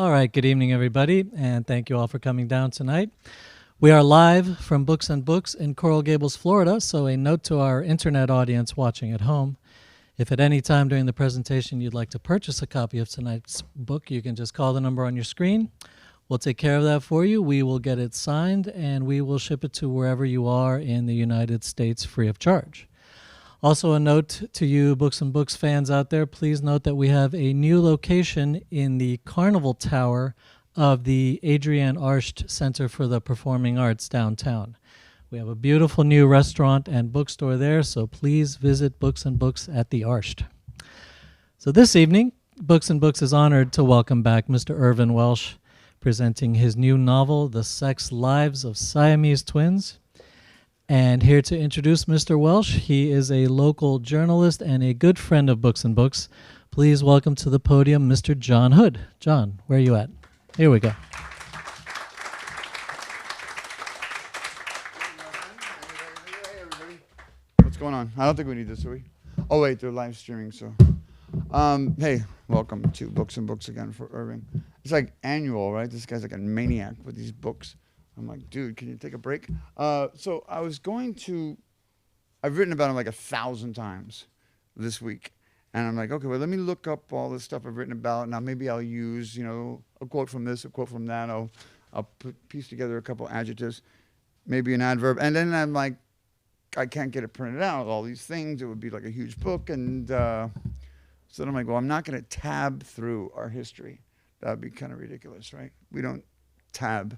All right, good evening, everybody, and thank you all for coming down tonight. We are live from Books and Books in Coral Gables, Florida, so a note to our internet audience watching at home. If at any time during the presentation you'd like to purchase a copy of tonight's book, you can just call the number on your screen. We'll take care of that for you. We will get it signed, and we will ship it to wherever you are in the United States free of charge. Also a note to you Books and Books fans out there, please note that we have a new location in the Carnival Tower of the Adrienne Arsht Center for the Performing Arts downtown. We have a beautiful new restaurant and bookstore there, so please visit Books and Books at the Arsht. So this evening, Books and Books is honored to welcome back Mr. Irvine Welsh, presenting his new novel, The Sex Lives of Siamese Twins. And here to introduce Mr. Welsh, he is a local journalist and a good friend of Books and Books. Please welcome to the podium Mr. John Hood. John, where are you at? Here we go. What's going on? I don't think we need this, do we? Oh wait, they're live streaming, so. Hey, welcome to Books and Books again for Irving. It's like annual, right? This guy's like a maniac with these books. I'm like, dude, can you take a break? So I was going to, I've written about him like 1,000 times this week. And I'm like, okay, well, let me look up all this stuff I've written about. Now maybe I'll use, a quote from this, a quote from that. I'll piece together a couple adjectives, maybe an adverb. And then I'm like, I can't get it printed out, all these things. It would be like a huge book. And so then I'm like, well, I'm not going to tab through our history. That would be kind of ridiculous, right? We don't tab.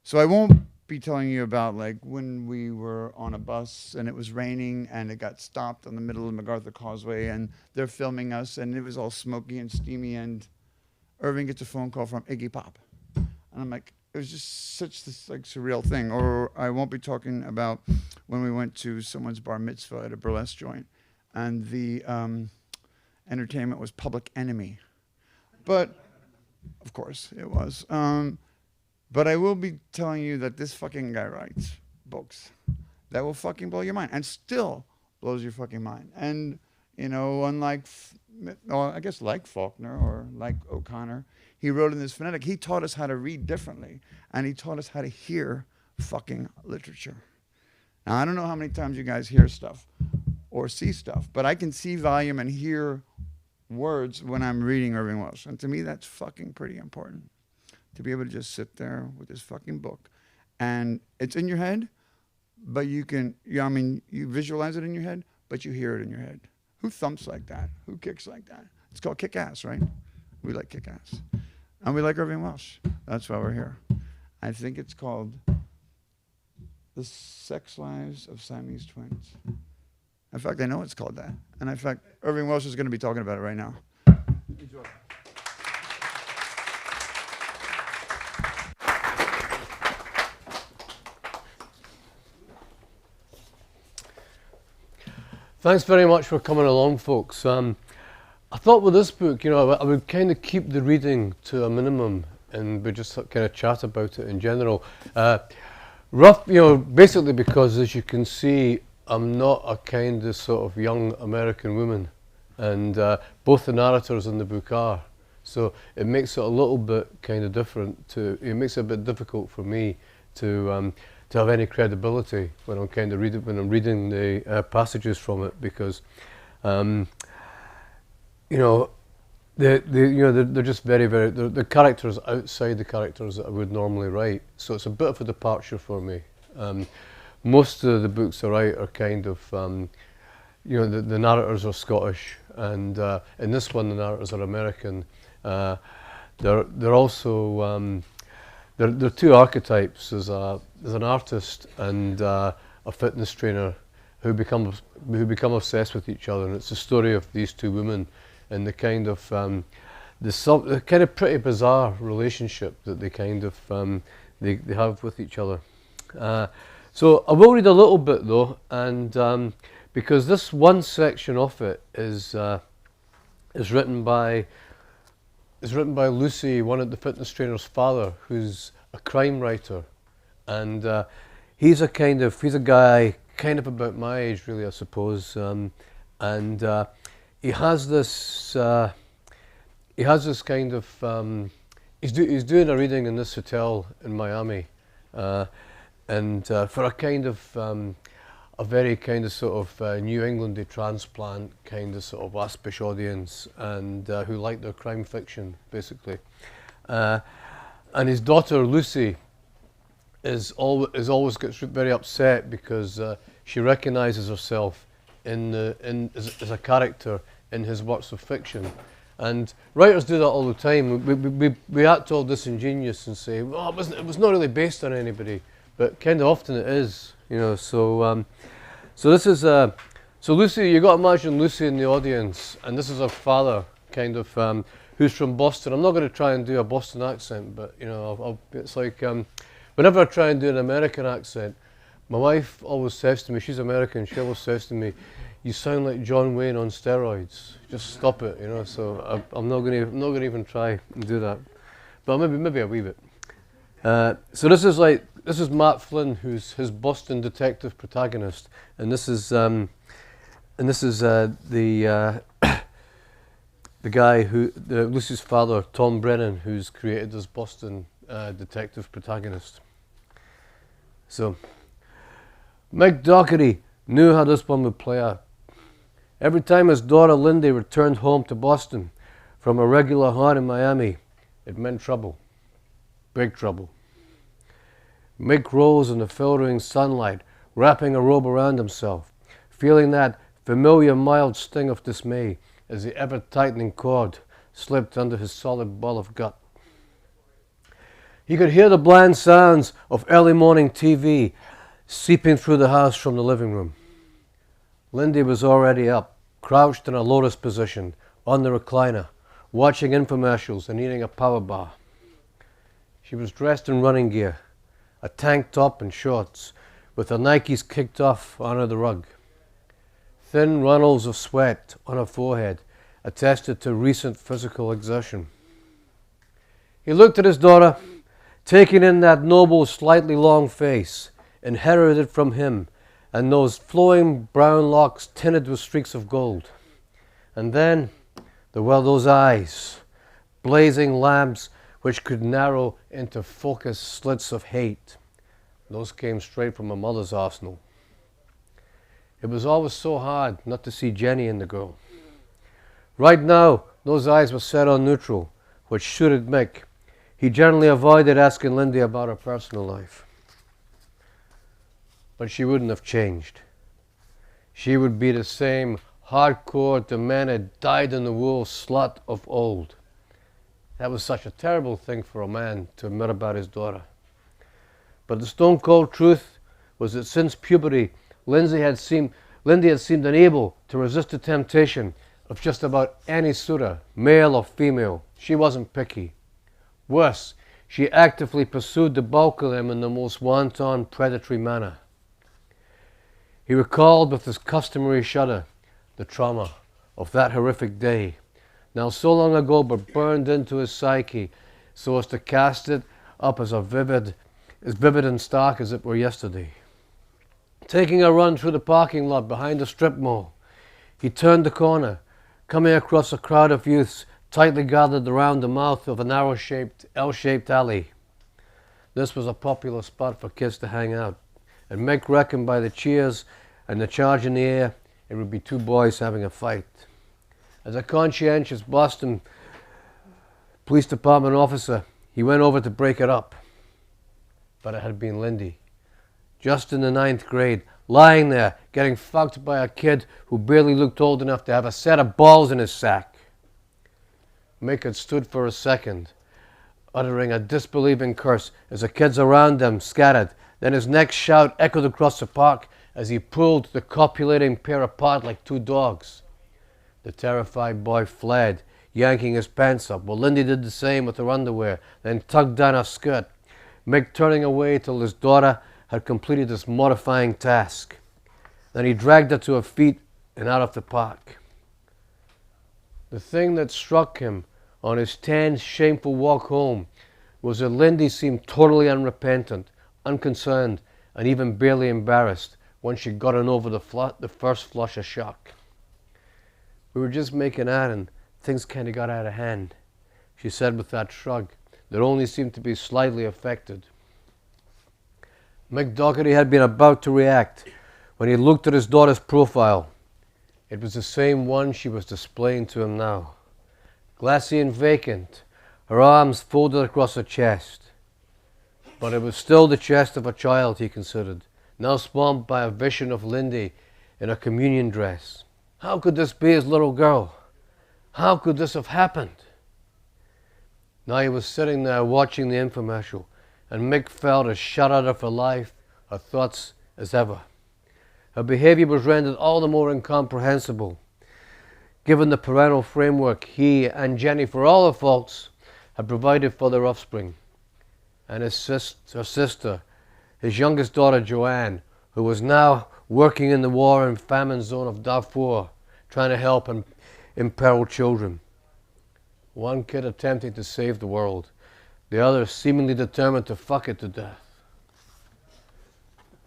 So I won't be telling you about like when we were on a bus and it was raining and it got stopped in the middle of MacArthur Causeway and they're filming us and it was all smoky and steamy and Irving gets a phone call from Iggy Pop. And I'm like, it was just such this like surreal thing. Or I won't be talking about when we went to someone's bar mitzvah at a burlesque joint and the entertainment was Public Enemy. But of course it was. But I will be telling you that this fucking guy writes books that will fucking blow your mind and still blows your fucking mind. And, unlike, I guess like Faulkner or like O'Connor, he wrote in this phonetic. He taught us how to read differently and he taught us how to hear fucking literature. Now, I don't know how many times you guys hear stuff or see stuff, but I can see volume and hear words when I'm reading Irving Welsh. And to me, that's fucking pretty important. To be able to just sit there with this fucking book and it's in your head, but you can, you visualize it in your head, but you hear it in your head. Who thumps like that? Who kicks like that? It's called kick ass, right? We like kick ass. And we like Irving Welsh. That's why we're here. I think it's called The Sex Lives of Siamese Twins. In fact, I know it's called that. And in fact, Irving Welsh is going to be talking about it right now. Enjoy. Thanks very much for coming along, folks. I thought with this book, I would kind of keep the reading to a minimum and we just kind of chat about it in general. Basically because, as you can see, I'm not a kind of sort of young American woman, and both the narrators in the book are. So it makes it a little bit kind of different. It makes it a bit difficult for me to have any credibility when I'm kind of reading the passages from it, because they're just very, very, the characters outside the characters that I would normally write. So it's a bit of a departure for me. Most of the books I write are kind of, the narrators are Scottish, and in this one the narrators are American. They're also There are two archetypes. There's an artist and a fitness trainer who become obsessed with each other, and it's the story of these two women and the kind of pretty bizarre relationship that they kind of they have with each other. So I will read a little bit though, and because this one section of it is written by Lucy, one of the fitness trainer's father, who's a crime writer, and he's a guy kind of about my age, really, I suppose, and he has this he has this kind of, he's doing a reading in this hotel in Miami, and for a kind of, a very kind of sort of New Englandy transplant kind of sort of waspish audience, and who like their crime fiction, basically. And his daughter Lucy always gets very upset because she recognises herself as a character in his works of fiction. And writers do that all the time. We act all disingenuous and say, well, it was not really based on anybody, but kind of often it is, you know. So this is so Lucy. You got to imagine Lucy in the audience, and this is her father, kind of, who's from Boston. I'm not going to try and do a Boston accent, but you know, it's like whenever I try and do an American accent, my wife always says to me, she's American. She always says to me, "You sound like John Wayne on steroids. Just stop it," you know. So I'm not going to even try and do that, but maybe a wee bit. So this is Matt Flynn, who's his Boston detective protagonist, and this is the guy Lucy's father, Tom Brennan, who's created this Boston detective protagonist. So Mick Doherty knew how this one would play out. Every time his daughter Lindy returned home to Boston from a regular haunt in Miami, it meant trouble, big trouble. Mick rose in the filtering sunlight, wrapping a robe around himself, feeling that familiar mild sting of dismay as the ever-tightening cord slipped under his solid ball of gut. He could hear the bland sounds of early morning TV seeping through the house from the living room. Lindy was already up, crouched in a lotus position on the recliner, watching infomercials and eating a power bar. She was dressed in running gear, a tank top and shorts, with her Nikes kicked off onto the rug. Thin runnels of sweat on her forehead attested to recent physical exertion. He looked at his daughter, taking in that noble, slightly long face, inherited from him, and those flowing brown locks tinted with streaks of gold. And then there were those eyes, blazing lamps which could narrow into focused slits of hate. Those came straight from a mother's arsenal. It was always so hard not to see Jenny in the girl. Right now, those eyes were set on neutral, which suited Mick. He generally avoided asking Lindy about her personal life. But she wouldn't have changed. She would be the same hardcore, demented, dyed-in-the-wool slut of old. That was such a terrible thing for a man to admit about his daughter. But the stone-cold truth was that since puberty, Lindy had seemed unable to resist the temptation of just about any suitor, male or female. She wasn't picky. Worse, she actively pursued the bulk of them in the most wanton, predatory manner. He recalled with his customary shudder the trauma of that horrific day, now so long ago but burned into his psyche so as to cast it up as vivid and stark as it were yesterday. Taking a run through the parking lot behind the strip mall, he turned the corner, coming across a crowd of youths tightly gathered around the mouth of a narrow L-shaped alley. This was a popular spot for kids to hang out, and Mick reckoned by the cheers and the charge in the air, it would be two boys having a fight. As a conscientious Boston Police Department officer, he went over to break it up. But it had been Lindy, just in the 9th grade, lying there, getting fucked by a kid who barely looked old enough to have a set of balls in his sack. Mick had stood for a second, uttering a disbelieving curse as the kids around them scattered. Then his next shout echoed across the park as he pulled the copulating pair apart like two dogs. The terrified boy fled, yanking his pants up, while Lindy did the same with her underwear, then tugged down her skirt, Mick turning away till his daughter had completed this mortifying task. Then he dragged her to her feet and out of the park. The thing that struck him on his tense, shameful walk home was that Lindy seemed totally unrepentant, unconcerned, and even barely embarrassed when she'd gotten over the first flush of shock. We were just making out and things kind of got out of hand, she said with that shrug that only seemed to be slightly affected. Mick Doherty had been about to react when he looked at his daughter's profile. It was the same one she was displaying to him now. Glassy and vacant, her arms folded across her chest. But it was still the chest of a child, he considered, now swamped by a vision of Lindy in a communion dress. How could this be his little girl? How could this have happened? Now he was sitting there watching the infomercial, and Mick felt as shut out of her life, her thoughts as ever. Her behavior was rendered all the more incomprehensible, given the parental framework he and Jenny, for all her faults, had provided for their offspring. And her sister, his youngest daughter Joanne, who was now working in the war and famine zone of Darfur, trying to help imperiled children. One kid attempting to save the world, the other seemingly determined to fuck it to death.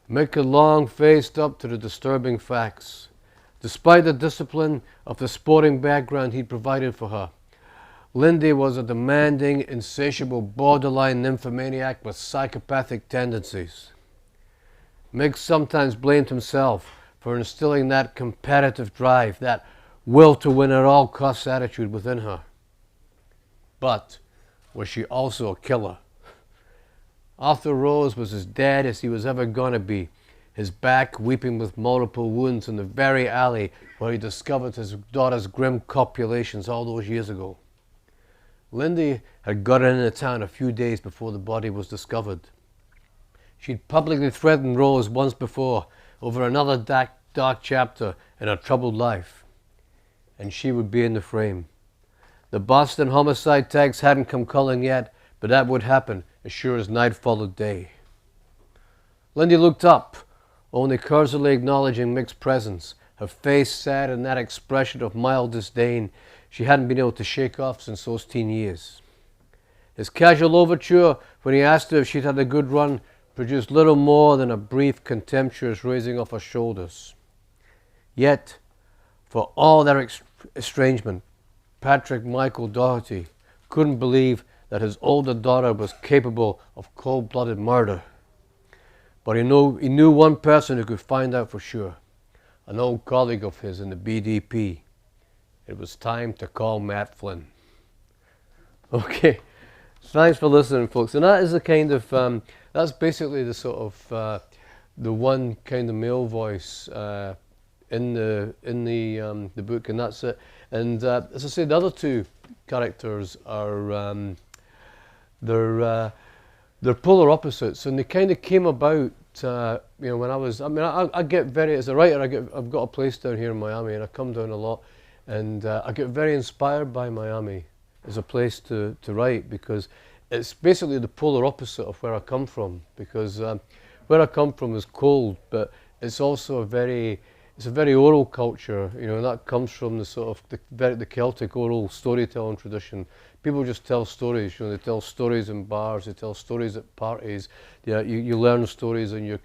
Mick had long faced up to the disturbing facts. Despite the discipline of the sporting background he'd provided for her, Lindy was a demanding, insatiable, borderline nymphomaniac with psychopathic tendencies. Mick sometimes blamed himself for instilling that competitive drive, that will to win at all costs attitude within her. But was she also a killer? Arthur Rose was as dead as he was ever going to be, his back weeping with multiple wounds in the very alley where he discovered his daughter's grim copulations all those years ago. Lindy had gotten into town a few days before the body was discovered. She'd publicly threatened Rose once before over another dark chapter in her troubled life, and she would be in the frame. The Boston homicide tags hadn't come calling yet, but that would happen as sure as night followed day. Lindy looked up, only cursorily acknowledging Mick's presence, her face sad in that expression of mild disdain she hadn't been able to shake off since those teen years. His casual overture, when he asked her if she'd had a good run, produced little more than a brief, contemptuous raising of her shoulders. Yet, for all their estrangement, Patrick Michael Doherty couldn't believe that his older daughter was capable of cold-blooded murder. But he knew one person who could find out for sure, an old colleague of his in the BDP. It was time to call Matt Flynn. Okay, thanks for listening, folks. And that is the kind of, that's basically the sort of, the one kind of male voice in the book, and that's it. And as I say, the other two characters are, they're polar opposites, and they kind of came about, when I get very, as a writer, I've got a place down here in Miami, and I come down a lot. And I get very inspired by Miami as a place to write, because it's basically the polar opposite of where I come from. Because where I come from is cold, but it's also a very oral culture, and that comes from the sort of the Celtic oral storytelling tradition. People just tell stories, they tell stories in bars, they tell stories at parties. Yeah, you learn stories on your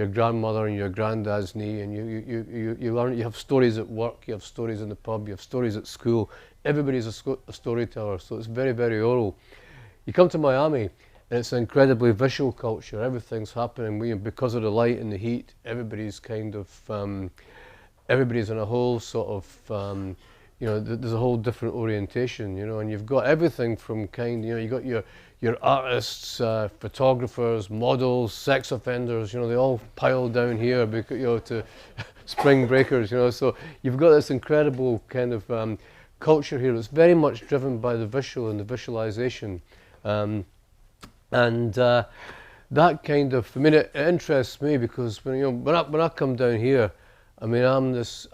grandmother and your granddad's knee, and you learn. You have stories at work, you have stories in the pub, you have stories at school. Everybody's a storyteller, so it's very, very oral. You come to Miami, and it's an incredibly visual culture. Everything's happening because of the light and the heat. Everybody's everybody's in a whole sort of. There's a whole different orientation, and you've got everything from you've got your artists, photographers, models, sex offenders, they all pile down here because, to spring breakers, so you've got this incredible kind of culture here that's very much driven by the visual and the visualization. That kind of, it interests me because when I come down here, I realize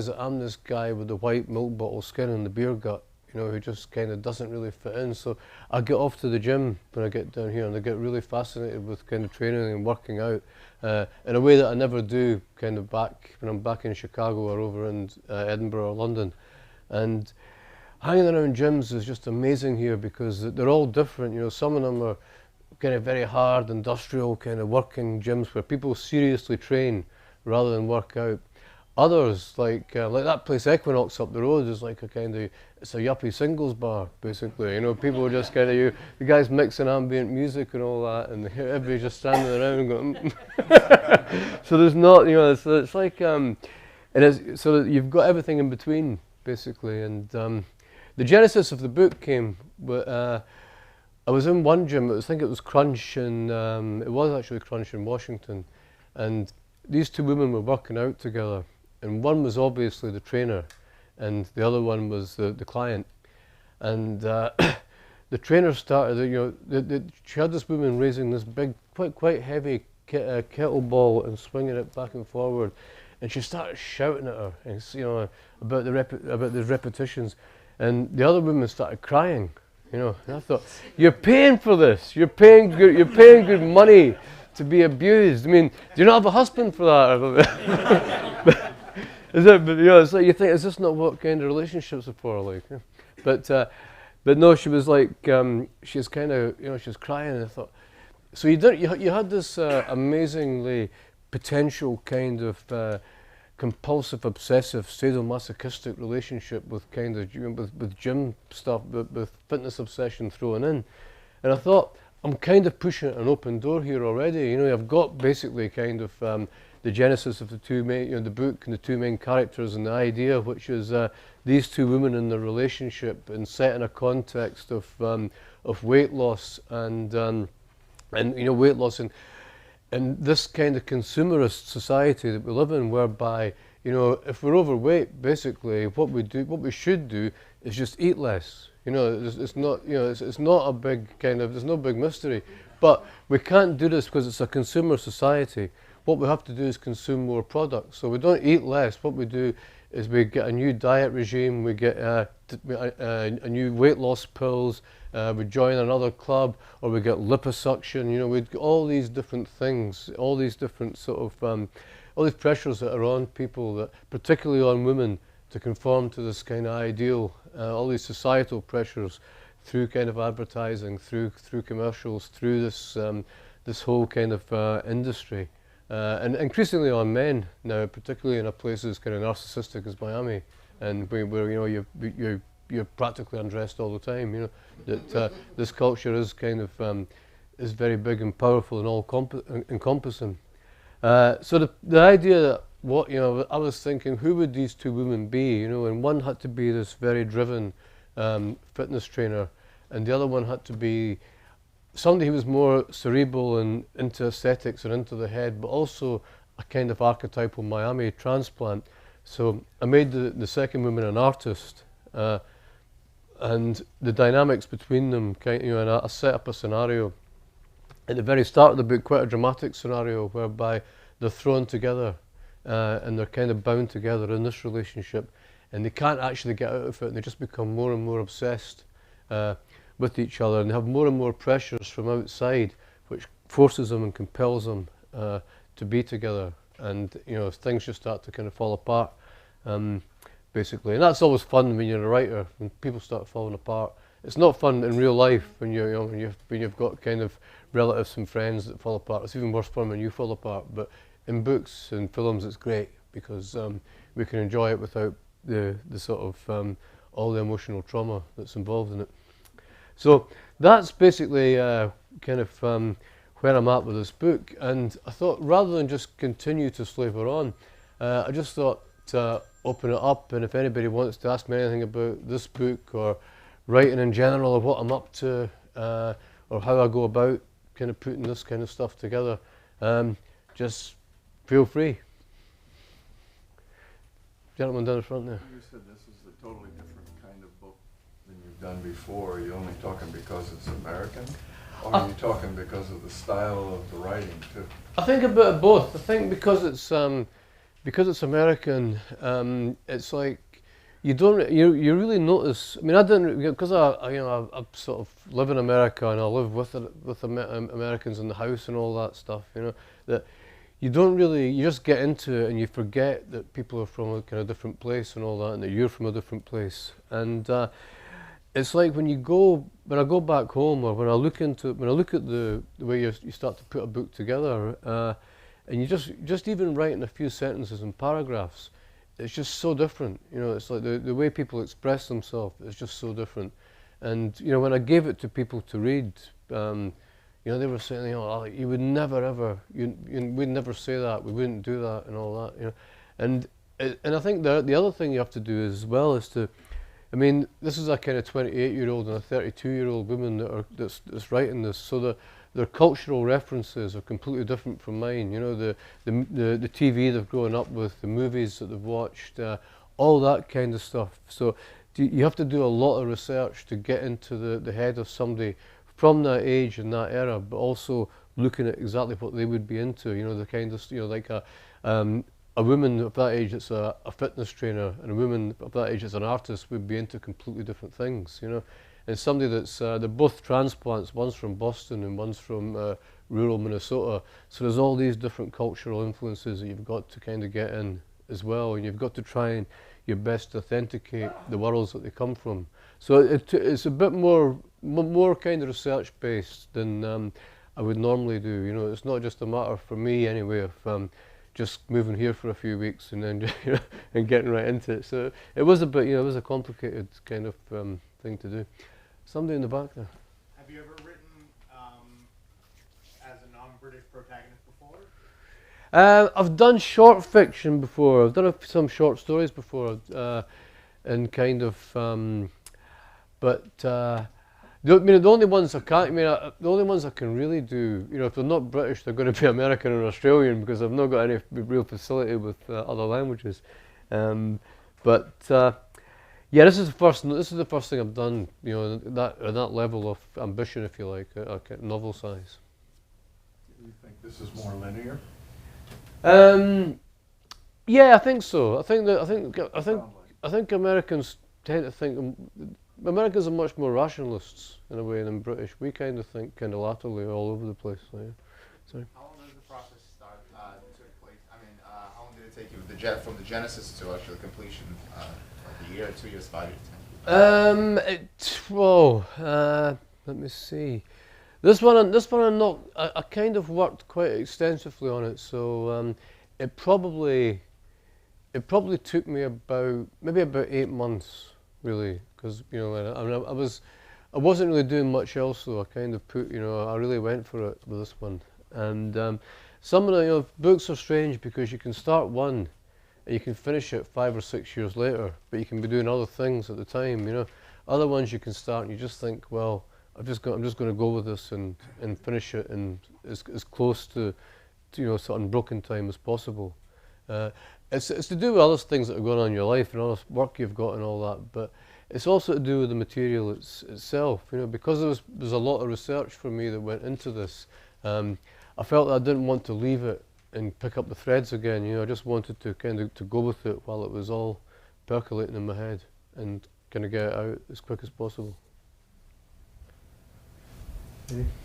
that I'm this guy with the white milk bottle skin and the beer gut, who just kind of doesn't really fit in. So I get off to the gym when I get down here, and I get really fascinated with kind of training and working out in a way that I never do kind of back when I'm back in Chicago or over in Edinburgh or London. And hanging around gyms is just amazing here because they're all different. Some of them are kind of very hard, industrial kind of working gyms where people seriously train rather than work out. others, like that place Equinox up the road is like a kind of, it's a yuppie singles bar, basically. You know, people are just kind of, the guys mixing ambient music and all that, and everybody's just standing around going, so there's not, you know, it's like, and it's, so you've got everything in between, basically. And the genesis of the book came, I was in one gym, I think it was Crunch, and it was actually Crunch in Washington, and these two women were working out together, and one was obviously the trainer, and the other one was the client. And the trainer started, you know, she had this woman raising this big, quite heavy kettlebell and swinging it back and forward, and she started shouting at her, and, you know, about the repetitions, and the other woman started crying. You know, and I thought, you're paying for this. You're paying good money to be abused. I mean, do you not have a husband for that? But you know, it's like you think, is this not what kind of relationships are for? Like, yeah. But no, she was like, she was kind of, you know, she was crying, and I thought, so you had this amazingly potential kind of compulsive, obsessive, sadomasochistic relationship with kind of with gym stuff, with fitness obsession thrown in, and I thought, I'm kind of pushing an open door here already. You know, I've got basically kind of the genesis of the two main, you know, the book and the two main characters, and the idea, which is these two women in their relationship, and set in a context of weight loss and you know, weight loss and this kind of consumerist society that we live in, whereby, you know, if we're overweight, basically what we should do is just eat less. You know, it's not, you know, it's not a big kind of, there's no big mystery. But we can't do this because it's a consumer society. What we have to do is consume more products. So we don't eat less. What we do is we get a new diet regime, we get a new weight loss pills, we join another club, or we get liposuction. You know, we all these different things, all these different sort of, all these pressures that are on people, that particularly on women, to conform to this kind of ideal, all these societal pressures through kind of advertising, through commercials, through this whole kind of industry. And increasingly on men now, particularly in a place as kind of narcissistic as Miami, and where you know you're practically undressed all the time. You know that this culture is kind of is very big and powerful and all encompassing. So the idea that what, you know, I was thinking, who would these two women be? You know, and one had to be this very driven fitness trainer, and the other one had to be somebody who was more cerebral and into aesthetics and into the head, but also a kind of archetypal Miami transplant. So I made the second woman an artist, and the dynamics between them, kind, you know, and I set up a scenario at the very start of the book, quite a dramatic scenario, whereby they're thrown together and they're kind of bound together in this relationship, and they can't actually get out of it, and they just become more and more obsessed with each other, and have more and more pressures from outside, which forces them and compels them to be together. And, you know, things just start to kind of fall apart, basically. And that's always fun when you're a writer, when people start falling apart. It's not fun in real life when when you've got kind of relatives and friends that fall apart. It's even worse fun when you fall apart. But in books and films, it's great because we can enjoy it without the sort of all the emotional trauma that's involved in it. So that's basically kind of where I'm at with this book. And I thought, rather than just continue to slaver on, I just thought to open it up, and if anybody wants to ask me anything about this book or writing in general, or what I'm up to, or how I go about kind of putting this kind of stuff together, just feel free. Gentleman down the front there. You said this is a totally different kind of book than you've done before. Are you only talking because it's American? Or are you talking because of the style of the writing too? I think a bit of both. I think because it's American, it's like you don't you really notice. I mean, I didn't, because I sort of live in America, and I live with Americans in the house and all that stuff. You know, that you don't really, you just get into it and you forget that people are from a kind of different place and all that, and that you're from a different place. And it's like when I go back home, or when I look at the way you start to put a book together, and you just even writing a few sentences and paragraphs, it's just so different. You know, it's like the way people express themselves is just so different. And you know, when I gave it to people to read, you know, they were saying, you know, like, you would never ever, we'd never say that, we wouldn't do that, and all that, you know. And I think the other thing you have to do as well is to, I mean, this is a kind of 28-year-old and a 32-year-old woman that's writing this, so their cultural references are completely different from mine. You know, the TV they've grown up with, the movies that they've watched, all that kind of stuff. So you have to do a lot of research to get into the head of somebody from that age and that era, but also looking at exactly what they would be into. You know, the kind of, you know, like a woman of that age that's a fitness trainer, and a woman of that age that's an artist would be into completely different things, you know. And somebody that's, they're both transplants, one's from Boston and one's from rural Minnesota, so there's all these different cultural influences that you've got to kind of get in as well, and you've got to try and your best to authenticate the worlds that they come from. So it's a bit more kind of research based than I would normally do. You know, it's not just a matter for me anyway of just moving here for a few weeks and then you know, and getting right into it. So it was a bit, you know, it was a complicated kind of thing to do. Somebody in the back there. Have you ever written as a non-British protagonist before? I've done short fiction before. I've done some short stories before, and kind of, the only ones I can't. I mean, the only ones I can really do. You know, if they're not British, they're going to be American or Australian because I've not got any real facility with other languages. Yeah, this is the first. This is the first thing I've done. You know, at that level of ambition, if you like, at novel size. Do you think this is more linear? Yeah, I think so. I think Americans tend to think Americans are much more rationalists in a way than British. We kind of think kind of laterally all over the place. So, yeah. Sorry. How long does the process take place? I mean, how long did it take you from the genesis to actual completion? Like a year, 2 years, 5 years, 10? Let me see. This one, I kind of worked quite extensively on it, so it probably took me maybe about 8 months, really, because you know, I wasn't really doing much else, so I kind of I really went for it with this one. And some of the books are strange because you can start one and you can finish it 5 or 6 years later, but you can be doing other things at the time. You know, other ones you can start and you just think, well, I'm just going to go with this and finish it in as close to sort of unbroken time as possible. It's to do with other things that are going on in your life and other work you've got and all that, but it's also to do with the material itself. You know, because there's a lot of research for me that went into this. I felt that I didn't want to leave it and pick up the threads again. You know, I just wanted to kind of to go with it while it was all percolating in my head and kind of get it out as quick as possible.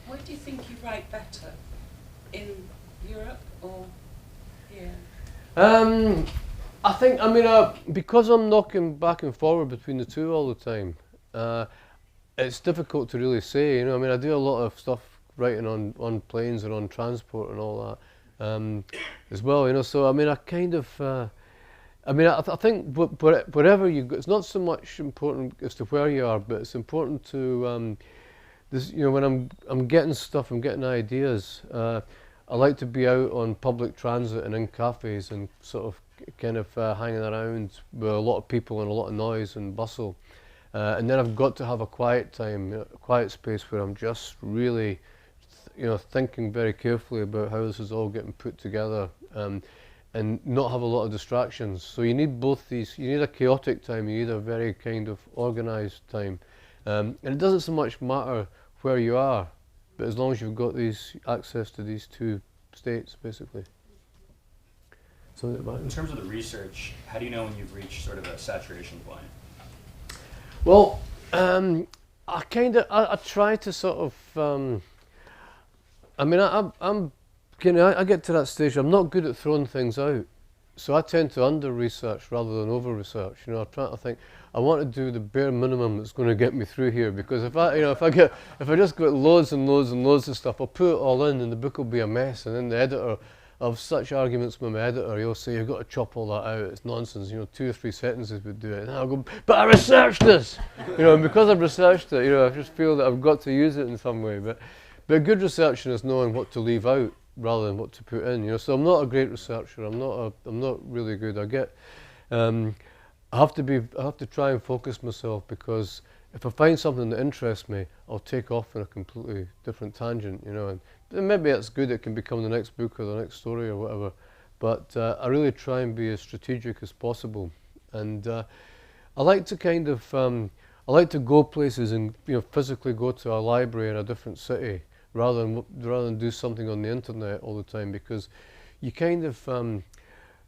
Where do you think you write better? In Europe or here? I think, because I'm knocking back and forward between the two all the time, it's difficult to really say. You know, I mean, I do a lot of stuff writing on planes and on transport and all that as well. You know, so I mean, I kind of, I think wherever you go, it's not so much important as to where you are, but it's important to this. You know, when I'm getting stuff, I'm getting ideas. I like to be out on public transit and in cafes and sort of kind of hanging around with a lot of people and a lot of noise and bustle. And then I've got to have a quiet time, a quiet space where I'm just really, thinking very carefully about how this is all getting put together, and not have a lot of distractions. So you need both these. You need a chaotic time. You need a very kind of organised time, and it doesn't so much matter where you are, but as long as you've got these access to these two states, basically. So in terms of the research, how do you know when you've reached sort of a saturation point? Well, I try to sort of. I get to that stage. I'm not good at throwing things out, so I tend to under-research rather than over-research. You know, I think I want to do the bare minimum that's going to get me through here. Because if I just got loads and loads and loads of stuff, I'll put it all in, and the book will be a mess, and then the editor I have such arguments with my editor. He'll say, you've got to chop all that out, it's nonsense, 2 or 3 sentences would do it. And I'll go, but I researched this! And because I've researched it, I just feel that I've got to use it in some way. But good researching is knowing what to leave out rather than what to put in. So I'm not a great researcher, I'm not really good. I have to try and focus myself, because if I find something that interests me, I'll take off on a completely different tangent, and maybe that's good, it can become the next book or the next story or whatever, but I really try and be as strategic as possible. And I like to I like to go places and physically go to a library in a different city rather than do something on the internet all the time, because you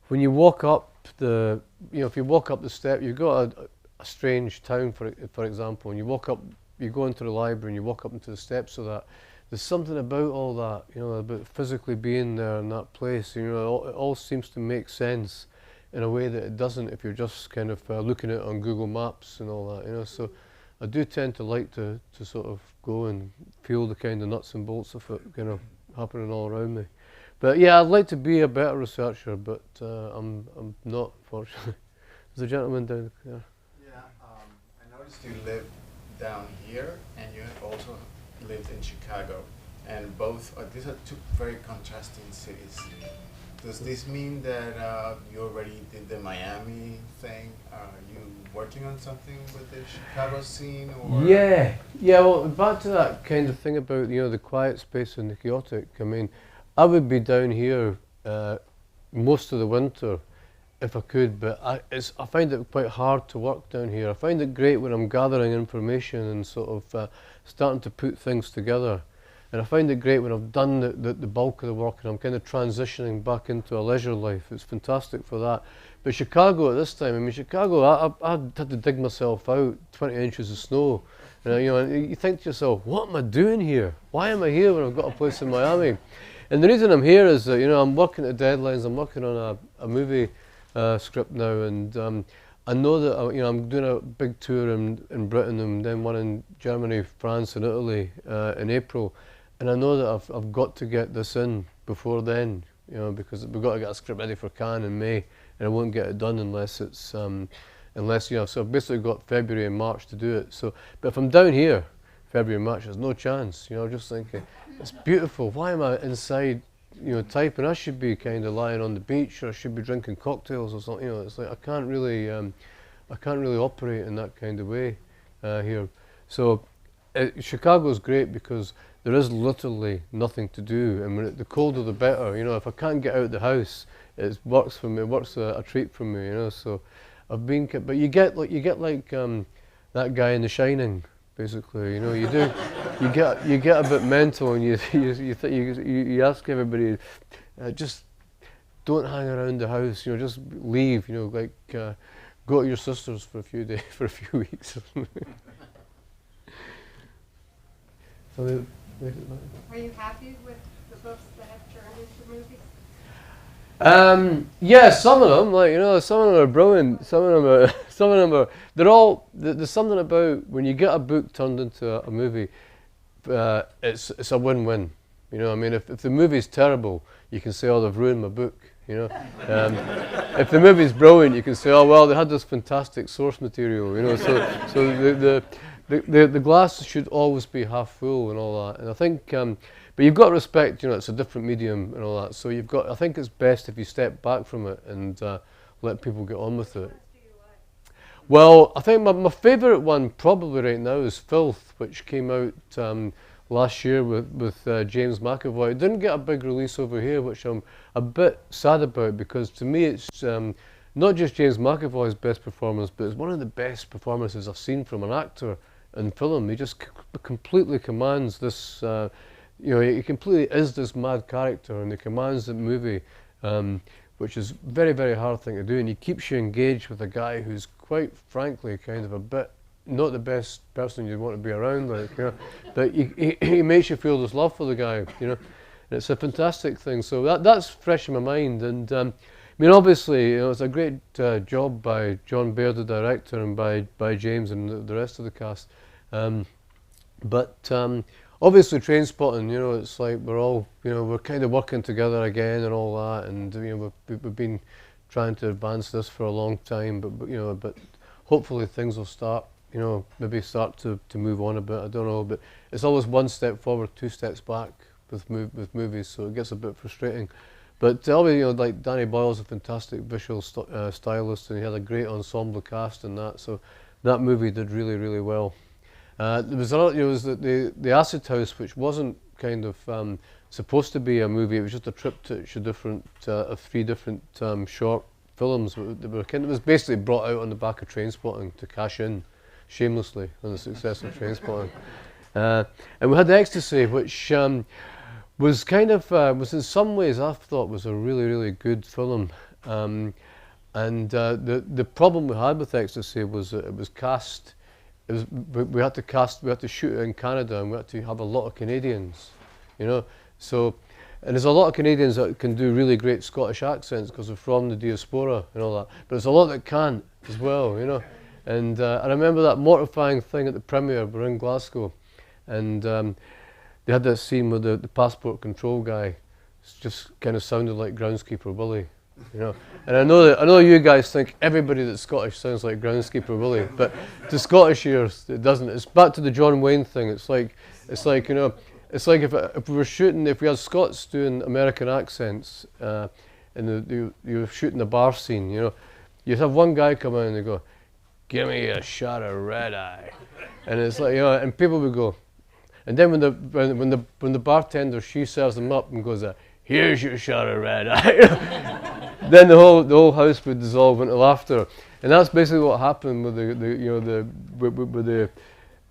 when you walk up if you walk up the step, you've got a strange town, for example, and you go into the library and you walk up into the steps of that. There's something about all that, about physically being there in that place. It all seems to make sense in a way that it doesn't if you're just kind of looking at it on Google Maps and all that. So I do tend to like to sort of go and feel the kind of nuts and bolts of it happening all around me. But yeah, I'd like to be a better researcher, but I'm not, fortunately. There's a gentleman down there. Yeah, I noticed you live down here, and you have also lived in Chicago, and both these are two very contrasting cities. Does this mean that you already did the Miami thing? Are you working on something with the Chicago scene? Or? Yeah. Well, back to that kind of thing about the quiet space and the chaotic. I mean, I would be down here most of the winter if I could, but I find it quite hard to work down here. I find it great when I'm gathering information and sort of starting to put things together. And I find it great when I've done the bulk of the work and I'm kind of transitioning back into a leisure life. It's fantastic for that. But Chicago at this time, Chicago, I had to dig myself out, 20 inches of snow. And you think to yourself, what am I doing here? Why am I here when I've got a place in Miami? And the reason I'm here is that, I'm working at deadlines. I'm working on a movie script now, and I know that I'm doing a big tour in Britain and then one in Germany, France and Italy in April. And I know that I've got to get this in before then, because we've got to get a script ready for Cannes in May, and I won't get it done unless it's so I've basically got February and March to do it. So, but if I'm down here, February and March, there's no chance. I'm just thinking, it's beautiful. Why am I inside, typing? I should be kind of lying on the beach, or I should be drinking cocktails or something. It's like I can't really operate in that kind of way here. So Chicago's great because there is literally nothing to do, and the colder the better. If I can't get out the house, it works for me. It works a treat for me. So I've been, but you get like that guy in The Shining, basically. You do, you get a bit mental, and you ask everybody, just don't hang around the house. Just leave. Go to your sister's for a few days, for a few weeks. So Were you happy with the books that have turned into movies? Yeah, some of them, some of them are brilliant. Some of them are. They're all. There's something about when you get a book turned into a movie. It's a win-win. If the movie's terrible, you can say, "Oh, they've ruined my book." If the movie's brilliant, you can say, "Oh, well, they had this fantastic source material." So the glass should always be half full and all that. And I think, but you've got to respect, it's a different medium and all that. So I think it's best if you step back from it and let people get on with it. Well, I think my favourite one probably right now is Filth, which came out last year with James McAvoy. It didn't get a big release over here, which I'm a bit sad about, because to me it's not just James McAvoy's best performance, but it's one of the best performances I've seen from an actor in film. He just completely commands this, he completely is this mad character, and he commands the movie, which is very, very hard thing to do, and he keeps you engaged with a guy who's quite frankly kind of a bit not the best person you'd want to be around, but he makes you feel this love for the guy, and it's a fantastic thing. So that's fresh in my mind, and obviously, it's a great job by John Baird, the director, and by James and the rest of the cast. But obviously Trainspotting, you know, it's like we're all, you know, we're kind of working together again and all that, and you know, we've been trying to advance this for a long time, but you know, but hopefully things will start, you know, maybe start to move on a bit. I don't know, but it's always one step forward, two steps back with movies, so it gets a bit frustrating. But you know, like Danny Boyle's a fantastic visual stylist, and he had a great ensemble cast in that, so that movie did really, really well. There was another, you know, was the Acid House, which wasn't kind of supposed to be a movie. It was just a triptych of three different short films that were kind of, it was basically brought out on the back of Trainspotting to cash in shamelessly on the success of Trainspotting. And we had Ecstasy, which was kind of was in some ways I thought was a really, really good film. And the problem we had with Ecstasy was that it was cast. We had to shoot it in Canada, and we had to have a lot of Canadians, you know. So, and there's a lot of Canadians that can do really great Scottish accents because they're from the diaspora and all that. But there's a lot that can't as well, you know. And I remember that mortifying thing at the premiere. We're in Glasgow, and they had that scene with the passport control guy. It's just kind of sounded like Groundskeeper Willie. You know, and I know you guys think everybody that's Scottish sounds like Groundskeeper Willie, but to Scottish ears it doesn't. It's back to the John Wayne thing. It's like you know, it's like if we were shooting, if we had Scots doing American accents, and you were shooting a bar scene, you know, you'd have one guy come in and they go, "Give me a shot of red eye," and it's like, you know, and people would go, and then when the bartender, she serves them up and goes, "Here's your shot of red eye." Then the whole house would dissolve into laughter, and that's basically what happened with the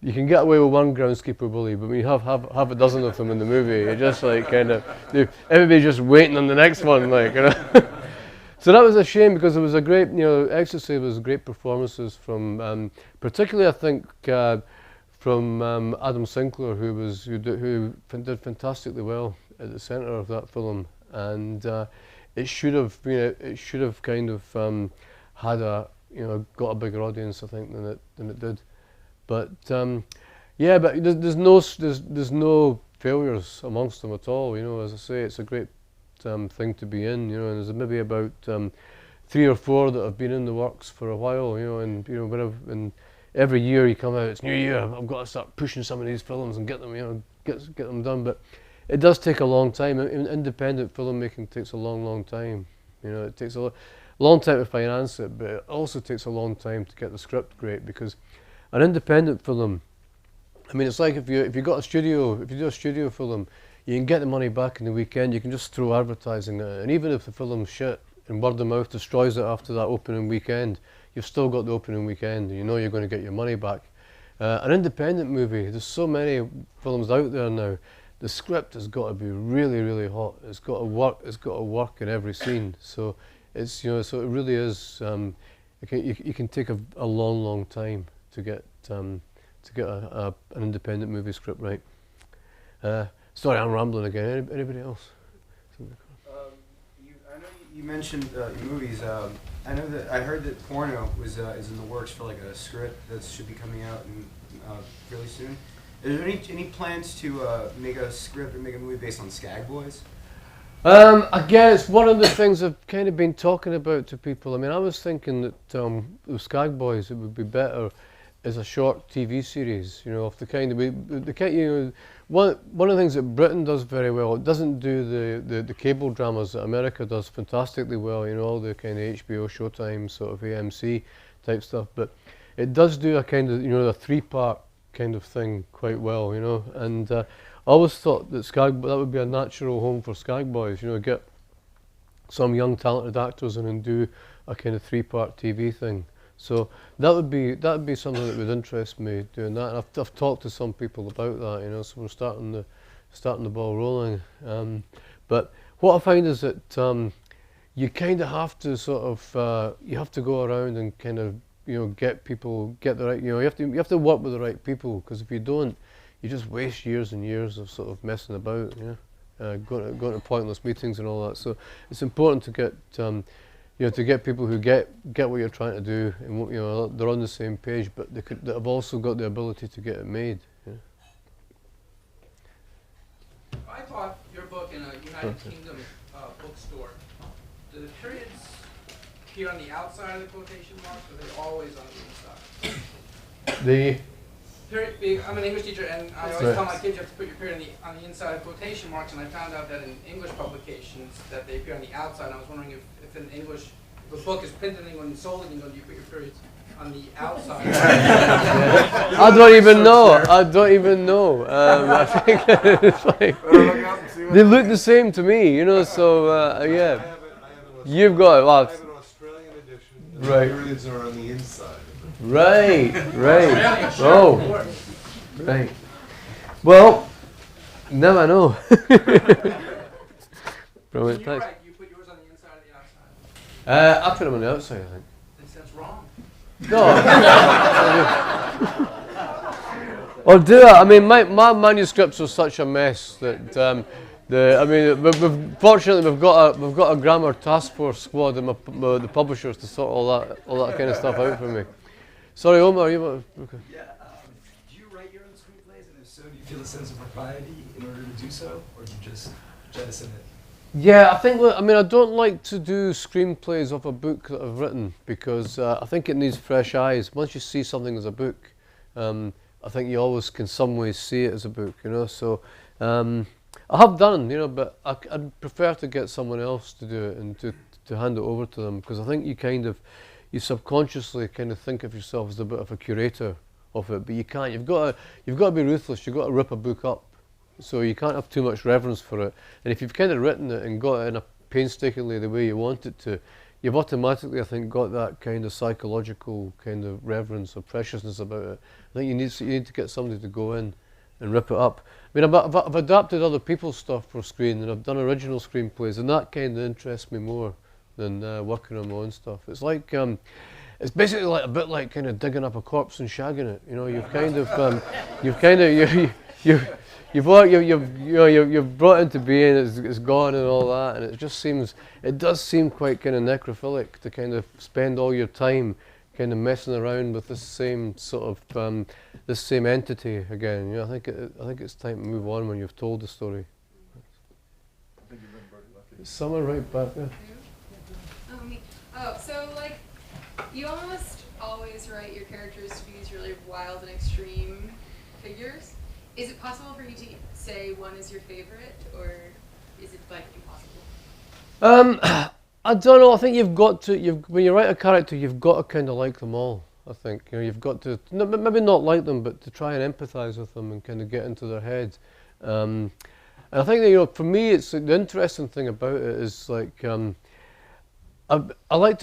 you can get away with one Groundskeeper Willie, but when you have half a dozen of them in the movie, it just like kind of everybody's just waiting on the next one, like, you know. So that was a shame, because it was a great, you know, Ecstasy was great performances from particularly I think from Adam Sinclair, who did fantastically well at the centre of that film, and it should have kind of had a, you know, got a bigger audience, I think, than it did. But yeah, but there's no failures amongst them at all. You know, as I say, it's a great thing to be in. You know, and there's maybe about 3 or 4 that have been in the works for a while. You know, and you know, and every year you come out, it's New Year, I've got to start pushing some of these films and get them, you know, get them done. But it does take a long time. Independent filmmaking takes a long time. You know, it takes a long time to finance it, but it also takes a long time to get the script great, because an independent film, I mean, it's like if you do a studio film, you can get the money back in the weekend. You can just throw advertising at it, and even if the film's shit and word of mouth destroys it after that opening weekend, you've still got the opening weekend, and you know you're going to get your money back. An independent movie, there's so many films out there now. The script has got to be really, really hot. It's got to work. It's got to work in every scene. So it's, you know, so it really is. You can take a long time to get an independent movie script right. Sorry, I'm rambling again. Anybody else? I know you mentioned your movies. I know that I heard that Porno is in the works for like a script that should be coming out fairly soon. Is there any plans to make a script or make a movie based on Skag Boys? Again, it's one of the things I've kind of been talking about to people. I mean, I was thinking that with Skag Boys, it would be better as a short TV series. You know, of the kind of you know, one of the things that Britain does very well. It doesn't do the cable dramas that America does fantastically well. You know, all the kind of HBO, Showtime, sort of AMC type stuff. But it does do a kind of, you know, a 3-part kind of thing quite well, you know, and I always thought that that would be a natural home for Skag Boys, you know, get some young talented actors in and do a kind of 3-part TV thing. So that would be something that would interest me, doing that. And I've talked to some people about that, you know, so we're starting the ball rolling. But what I find is that you kind of have to sort of you have to go around and kind of, you know, get the right, you know, you have to work with the right people, because if you don't, you just waste years and years of sort of messing about, you know, going to pointless meetings and all that. So it's important to get, you know, to get people who get what you're trying to do, and, you know, they're on the same page, but they have also got the ability to get it made. You United Kingdom bookstore, do the periods appear on the outside of the quotation marks, or are they always on the inside? The I'm an English teacher, and I always tell my kids you have to put your period on the inside of quotation marks, and I found out that in English publications that they appear on the outside. And I was wondering if in English, if a book is printed in England and sold in England, you put your periods on the outside. I don't even know. I don't even know. I think it's like they look the same to me, you know. So yeah, you've got I have an Australian edition. And right. The periods are on the inside. Right. Oh, right. Well, now I know. Brilliant. You're right. You put yours on the inside or the outside? I put them on the outside, I think. That's wrong. No. Or do I? I mean, my manuscripts are such a mess that fortunately we've got a grammar task force squad and the publishers to sort all that kind of stuff out for me. Sorry, Omar, you want? Okay. Yeah. Do you write your own screenplays, and if so, do you feel a sense of propriety in order to do so, or do you just jettison it? Yeah, I think. I mean, I don't like to do screenplays of a book that I've written because I think it needs fresh eyes. Once you see something as a book, I think you always can some ways see it as a book, you know. So I have done, you know, but I'd prefer to get someone else to do it and to hand it over to them because I think you subconsciously kind of think of yourself as a bit of a curator of it, but you can't. You've got to be ruthless. You've got to rip a book up. So you can't have too much reverence for it. And if you've kind of written it and got it in a painstakingly the way you want it to, you've automatically, I think, got that kind of psychological kind of reverence or preciousness about it. I think you need to get somebody to go in and rip it up. I mean, I've adapted other people's stuff for screen, and I've done original screenplays, and that kind of interests me more than working on my own stuff. It's like, it's basically like a bit like kind of digging up a corpse and shagging it. You know, you've brought into being, it's gone and all that, and it does seem quite kind of necrophilic to kind of spend all your time kind of messing around with this same sort of this same entity again. You know, I think it's time to move on when you've told the story. I think you've been very lucky. Someone right back there. So like, you almost always write your characters to be these really wild and extreme figures. Is it possible for you to say one is your favorite, or is it like impossible? I don't know. I think when you write a character, you've got to kind of like them all. I think you've got to maybe not like them, but to try and empathise with them and kind of get into their head. And I think that, for me, it's the interesting thing about it is like I like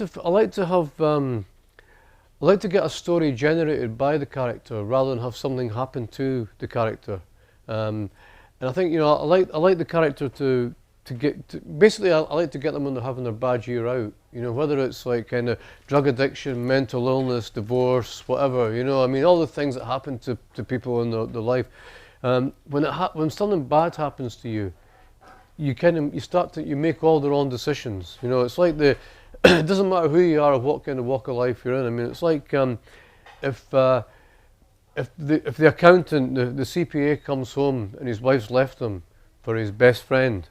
to get a story generated by the character rather than have something happen to the character. And I think I like the character to basically I like to get them when they're having their bad year out. You know, whether it's like kind of drug addiction, mental illness, divorce, whatever. You know, I mean, all the things that happen to people in their life. When something bad happens to you, you make all the wrong decisions. You know, it's like it doesn't matter who you are or what kind of walk of life you're in. I mean, it's like if the accountant, the CPA comes home and his wife's left him for his best friend,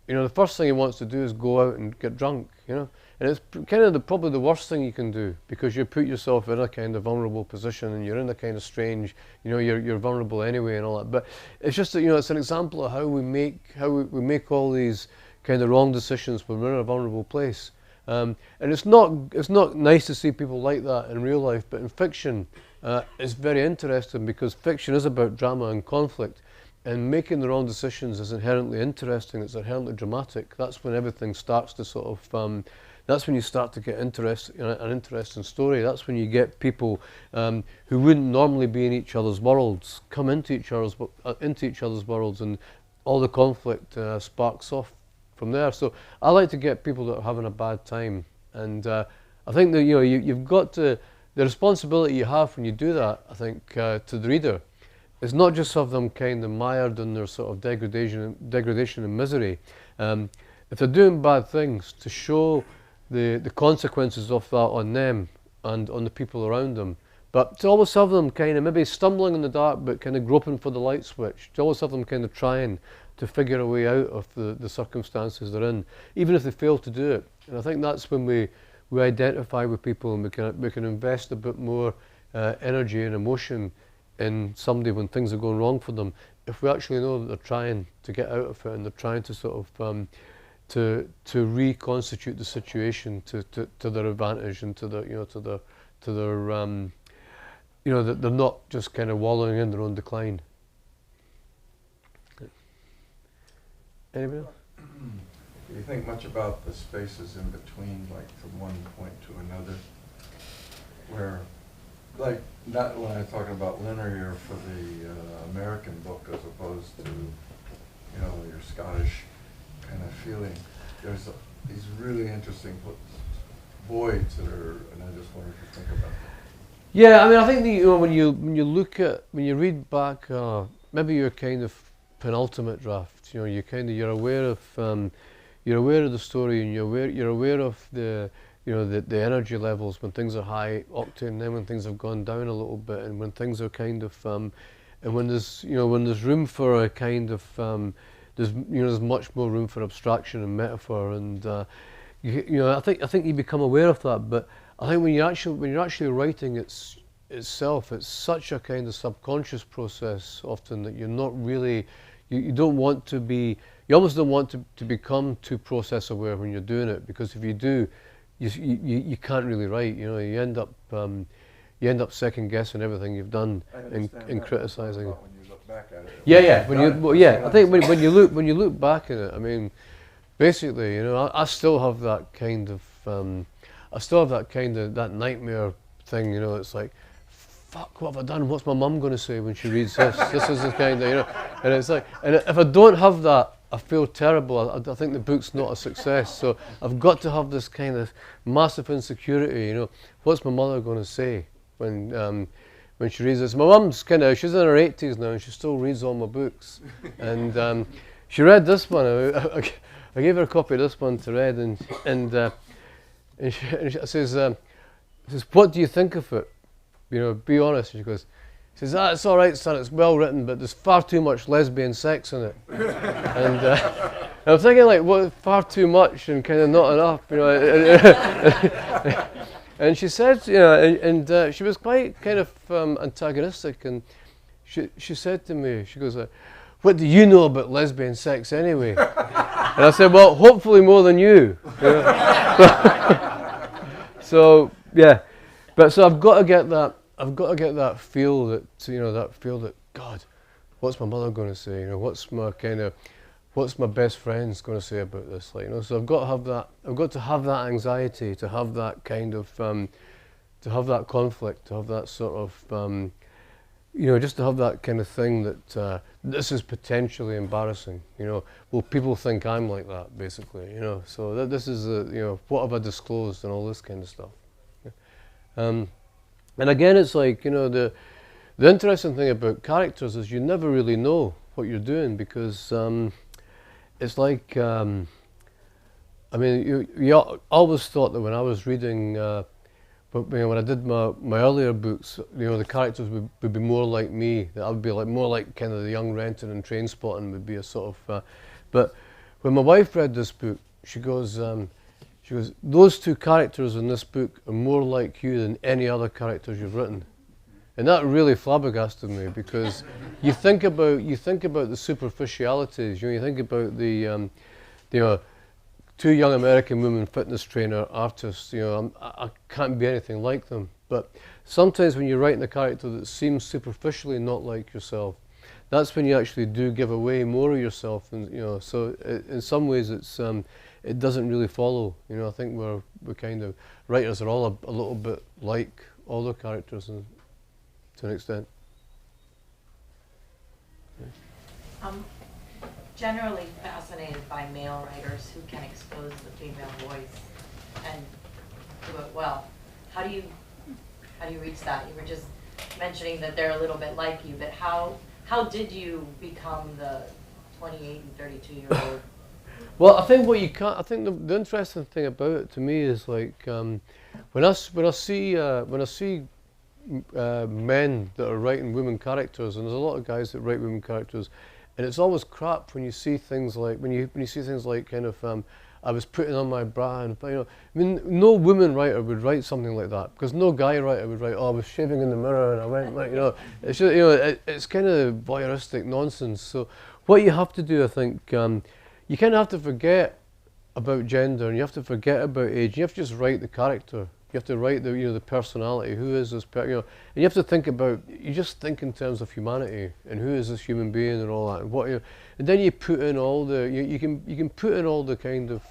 you know, the first thing he wants to do is go out and get drunk, you know. And it's kind of probably the worst thing you can do because you put yourself in a kind of vulnerable position and you're in a kind of strange, you know, you're vulnerable anyway and all that. But it's just that, it's an example of how we make all these kind of wrong decisions when we're in a vulnerable place. And it's not nice to see people like that in real life, but in fiction, it's very interesting because fiction is about drama and conflict. And making the wrong decisions is inherently interesting, it's inherently dramatic. That's when everything starts to sort of, that's when you start to get an interesting story. That's when you get people who wouldn't normally be in each other's worlds come into each other's worlds, and all the conflict sparks off from there. So I like to get people that are having a bad time, and I think that you've got to, the responsibility you have when you do that, I think, to the reader, is not just have them kind of mired in their sort of degradation and misery. If they're doing bad things, to show the consequences of that on them and on the people around them. But to always have them kind of maybe stumbling in the dark but kind of groping for the light switch. To always have them kind of trying to figure a way out of the circumstances they're in, even if they fail to do it. And I think that's when we identify with people, and we can invest a bit more energy and emotion in somebody when things are going wrong for them, if we actually know that they're trying to get out of it and they're trying to sort of to reconstitute the situation to their advantage and to their that they're not just kind of wallowing in their own decline. Anybody else? Do you think much about the spaces in between, like from one point to another, where, like, not when I'm talking about linear for the American book as opposed to, your Scottish kind of feeling. There's these really interesting voids that are, and I just wonder if you think about that. Yeah, I mean, I think when you read back, maybe your kind of penultimate draft, you're aware of the story, and you're aware of the energy levels when things are high octane, and then when things have gone down a little bit, and when things are kind of and when there's room for a kind of there's much more room for abstraction and metaphor, and I think you become aware of that. But I think when you're actually writing itself, it's such a kind of subconscious process often that you're not really, you don't want to be, you almost don't want to become too process aware when you're doing it, because if you do, you can't really write. You end up second guessing everything you've done and criticizing. When you look back at it. Yeah. I think when you look back at it, I mean, basically, I still have that kind of that nightmare thing. It's like, fuck, what have I done? What's my mum going to say when she reads this? This is the kind of, and it's like, and if I don't have that, I feel terrible. I think the book's not a success. So I've got to have this kind of massive insecurity. What's my mother going to say when she reads this? My mum's she's in her 80s now, and she still reads all my books. And she read this one. I gave her a copy of this one to read, and she says, "What do you think of it? Be honest." And she goes, "It's all right, son. It's well written, but there's far too much lesbian sex in it." And I'm thinking, like, what, far too much and kind of not enough, And she said, and she was quite kind of antagonistic, and she said to me, she goes, "What do you know about lesbian sex anyway?" And I said, "Well, hopefully more than you." So yeah, but so I've got to get that feel that God, what's my mother going to say? What's my best friend's going to say about this? So I've got to have that. I've got to have that anxiety, to have that kind of, to have that conflict, to have that sort of, just to have that kind of thing that this is potentially embarrassing. Will people think I'm like that, basically? So this is what have I disclosed and all this kind of stuff. And again, it's like, the interesting thing about characters is you never really know what you're doing, because it's like, I mean, you always thought that when I was reading, when I did my earlier books, the characters would be more like me, that I would be more like kind of the young Renton and Trainspotting would be a sort of, but when my wife read this book, she goes, "Those two characters in this book are more like you than any other characters you've written." And that really flabbergasted me, because you think about the superficialities. You think about the two young American women fitness trainer artists. I can't be anything like them. But sometimes when you're writing a character that seems superficially not like yourself, that's when you actually do give away more of yourself. And so in some ways it doesn't really follow. I think we're kind of, writers are all a little bit like all their characters to an extent. I'm generally fascinated by male writers who can expose the female voice and do it well. How do you reach that? You were just mentioning that they're a little bit like you, but how did you become the 28 and 32-year-old? Well, I think the interesting thing about it to me is like when I see men that are writing women characters, and there's a lot of guys that write women characters, And it's always crap when you see things like, when you see things like kind of, I was putting on my bra, and, I mean, no woman writer would write something like that, because no guy writer would write, oh, I was shaving in the mirror and I went, like, it's just, it's kind of voyeuristic nonsense. So what you have to do, I think, you kind of have to forget about gender, and you have to forget about age. You have to just write the character. You have to write the the personality. Who is this and you have to think about. You just think in terms of humanity and who is this human being and all that. And what and then you put in all the you can put in all the kind of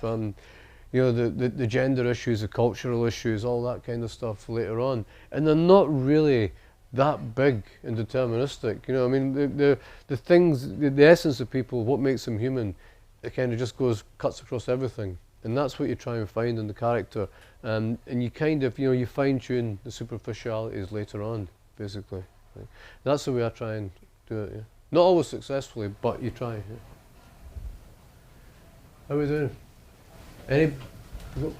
the gender issues, the cultural issues, all that kind of stuff later on. And they're not really that big and deterministic. I mean, the things, the essence of people, what makes them human, it kind of just cuts across everything. And that's what you try and find in the character. And you kind of, you fine-tune the superficialities later on, basically. Right? That's the way I try and do it, yeah. Not always successfully, but you try, yeah. How are we doing? Any? Over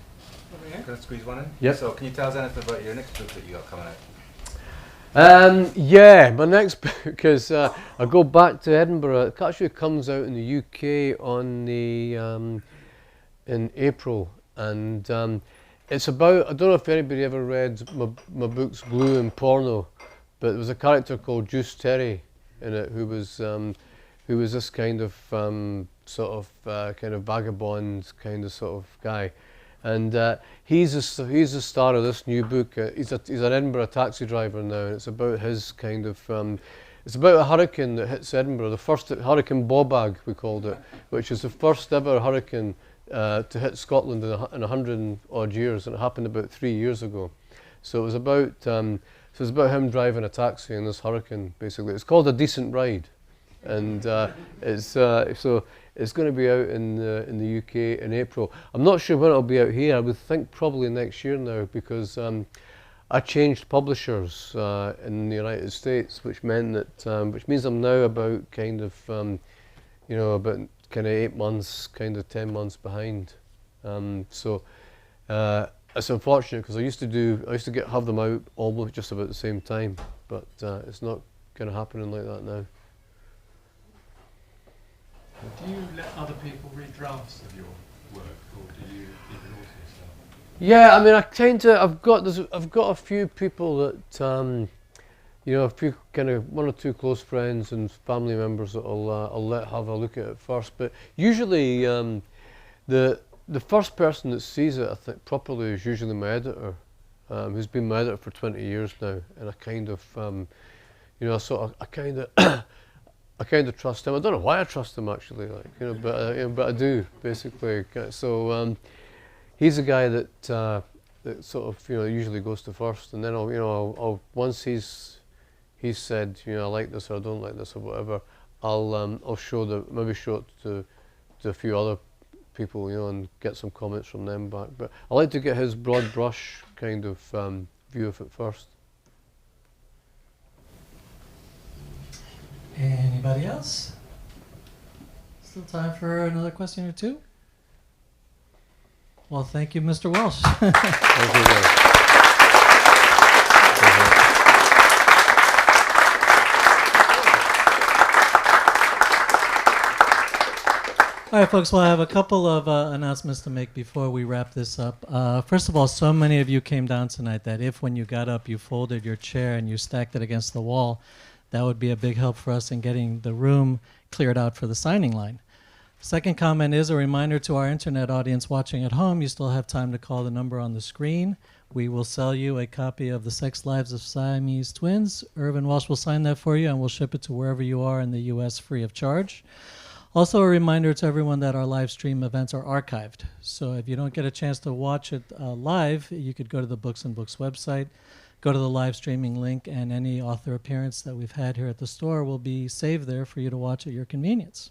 here? Can I squeeze one in? Yep. So can you tell us anything about your next book that you got coming out? Yeah, my next book is, I go back to Edinburgh. It actually comes out in the UK on the, in April. And it's about, I don't know if anybody ever read my books Blue and Porno, but there was a character called Juice Terry in it who was this kind of sort of kind of vagabond kind of sort of guy. And he's the star of this new book. He's an Edinburgh taxi driver now, and it's about his kind of. It's about a hurricane that hits Edinburgh, the first Hurricane Bobag, we called it, which is the first ever hurricane to hit Scotland in 100 odd years, and it happened about 3 years ago. So it was about it's about him driving a taxi in this hurricane. Basically, it's called A Decent Ride, and it's going to be out in the UK in April. I'm not sure when it'll be out here. I would think probably next year now, because I changed publishers in the United States, which meant that which means I'm now about kind of about kind of 8 months, kind of 10 months behind. So it's unfortunate, because I used to have them out almost just about the same time, but it's not kind of happening like that now. Do you let other people read drafts of your work, or do you keep it all to yourself? Yeah, I mean, I tend to. I've got a few people that a few kind of one or two close friends and family members that I'll let have a look at it first. But usually, the first person that sees it, I think, properly is usually my editor, who's been my editor for 20 years now, and I kind of, I kind of trust him. I don't know why I trust him actually, but I do basically. So he's a guy that sort of usually goes to first, and then I'll once he's said I like this or I don't like this or whatever, I'll maybe show it to a few other people and get some comments from them back. But I like to get his broad brush kind of view of it first. Anybody else? Still time for another question or two? Well, thank you, Mr. Welsh. Thank you, guys. All right, folks, well, I have a couple of announcements to make before we wrap this up. First of all, so many of you came down tonight that if when you got up you folded your chair and you stacked it against the wall, that would be a big help for us in getting the room cleared out for the signing line. Second comment is a reminder to our internet audience watching at home, you still have time to call the number on the screen. We will sell you a copy of The Sex Lives of Siamese Twins. Irvine Welsh will sign that for you, and we'll ship it to wherever you are in the U.S. free of charge. Also a reminder to everyone that our live stream events are archived. So if you don't get a chance to watch it live, you could go to the Books and Books website, go to the live streaming link, and any author appearance that we've had here at the store will be saved there for you to watch at your convenience.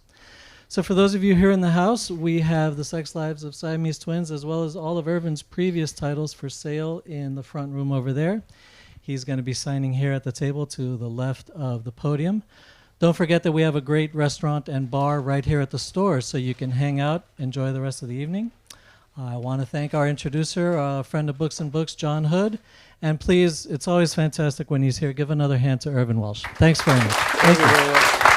So for those of you here in the house, we have The Sex Lives of Siamese Twins, as well as all of Irvine's previous titles for sale in the front room over there. He's going to be signing here at the table to the left of the podium. Don't forget that we have a great restaurant and bar right here at the store, so you can hang out, enjoy the rest of the evening. I want to thank our introducer, a friend of Books and Books, John Hood. And please, it's always fantastic when he's here. Give another hand to Irvine Welsh. Thanks very much. Thank you.